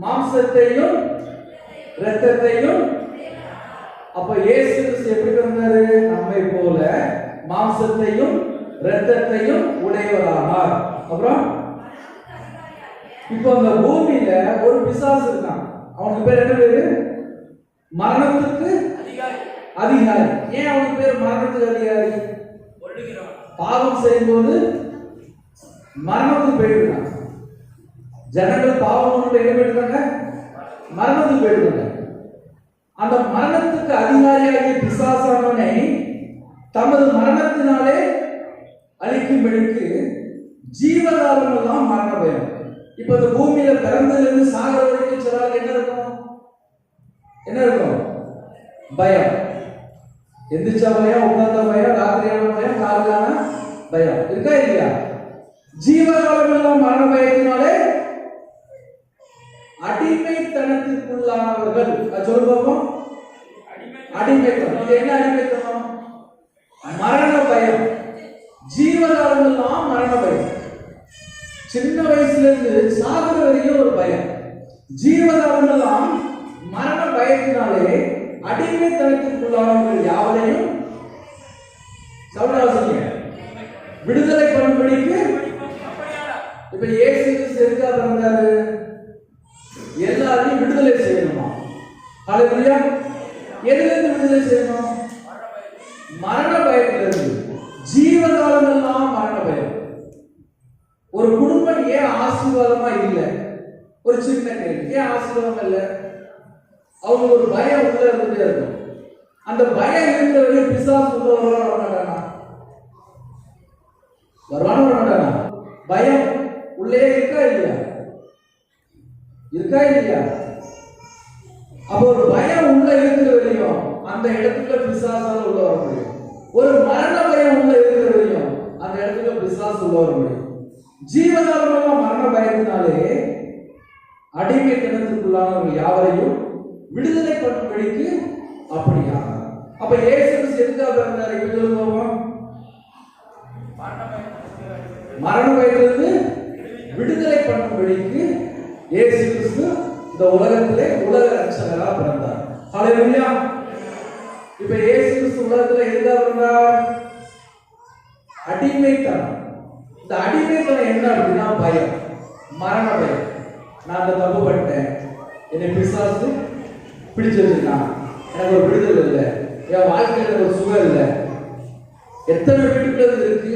மாம்சத்தையும் இரத்தத்தையும். அப்ப இயேசு கிறிஸ்து எப்படி வந்தாரு? நம்மை போல மாம்சத்தையும் இரத்தத்தையும் உடையவரானார். அப்புறம் இப்போ அந்த பூமியில ஒரு பிசாசு இருக்கான். அவனுக்கு பேர் என்ன பேரு? மரணத்துக்கு அதிகாரி. ஏன் அவனுக்கு பேர் மரணத்துக்கு அதிகாரி? பாவம் செய்யும்போது மரணத்துக்கு போயிடுறாங்க. ஜனங்கள் பாவம் ஒன்று எங்க போயிடுறாங்க? மரணத்துக்கு போயிடுறாங்க. அந்த மரணத்துக்கு அதிகாரியாகிய பிசாசானவனை தமது மரணத்தினாலே அழிக்கும்படிக்கு ஜீவகாலம் எல்லாம் மரண பயம். இப்ப இந்த பூமியில பிறந்ததிலிருந்து சாகர வரைக்கும் சிலருக்கு என்ன இருக்கும்? என்ன இருக்கும்? பயம். எந்திரிச்சா பயம், உட்கார்ந்த பயம், ராத்திரியான பயம், காலையான பயம் இருக்கா இல்லையா? ஜீவகாலம் எல்லாம் மரண பயத்தினாலே அடிமைத்தனத்திற்குள்ளானவர்கள். சொல்லு பார்ப்போம். அடிமைத்தனம். இது என்ன அடிமைத்தனம்? மரண பயம். ஜீவகாலம் எல்லாம் மரண பயம். சின்ன வயசுல இருந்து சாகுற வரையும் ஒரு பயம். ஜீவகாலம் எல்லாம் மரண பயத்தினாலே அடிமைத்தனத்திற்குள்ளானவர்கள் யாவரையும் விடுதலை பண்ணும்படிக்கு. இப்ப இயேசு கிறிஸ்து எதுக்காக பிறந்தாரு? எல்லாரையும் விடுதலை செய்யணுமா? ஹல்லேலூயா. எதிலிருந்து விடுதலை செய்யணும்? மரண பயத்திலிருந்து. ஜீவகாலம் எல்லாம் மரண பயம். ஒரு குடும்பம் ஏன் ஆசீர்வாதமா இல்லை? ஒரு சின்ன கேள்வி. ஏன் ஆசீர்வாதம் இல்லை? அவங்க ஒரு பயம் உள்ள இருந்துட்டே இருக்கும். அந்த பயம் இருந்தவரை பிசாசு உள்ள வருவான வரமாட்டானா? வருவான வரமாட்டானா? பயம் உள்ளே இருக்கா இல்லையா? இருக்கா இல்லையா? அப்போ ஒரு பயம் உள்ள இருக்கிற வரையும் அந்த இடத்துல பிசாசால உள்ள வர முடியும். ஒரு மரண பயம் உள்ள இருக்கிற வரையும் அந்த இடத்துல பிசாசு உள்ள வர முடியும். ஜீவகாலம் மரண பயத்தினாலே அடிமைத்தனத்திற்குள்ளானவர்கள் யாவரையும் விடுதலை பண்ணும்படிக்கு அப்படியா? அப்ப இயேசு கிறிஸ்து எதுக்காக பிறந்தார்? இப்ப சொல்லுங்க. மரண பயத்திலிருந்து விடுதலை பண்ணும்படிக்கு இயேசு கிறிஸ்து இந்த உலகத்திலே உலக ரட்சகராக பிறந்தார். ஹல்லேலூயா. இப்ப இயேசு கிறிஸ்து உலகத்திலே எதுக்காக பிறந்தார்? அடிமைத்தனம். இந்த அடிமைத்தனம் என்ன அப்படின்னா பயம், மரண பயம். நான் அந்த தப்பு பண்ணிட்டேன், என்னை பிசாசு பிடிச்சு வச்சிருக்கான், எனக்கு ஒரு விடுதலை இல்லை, என் வாழ்க்கையில் ஒரு சுகம் இல்லை. எத்தனை வீட்டுக்குள்ள இருக்கு?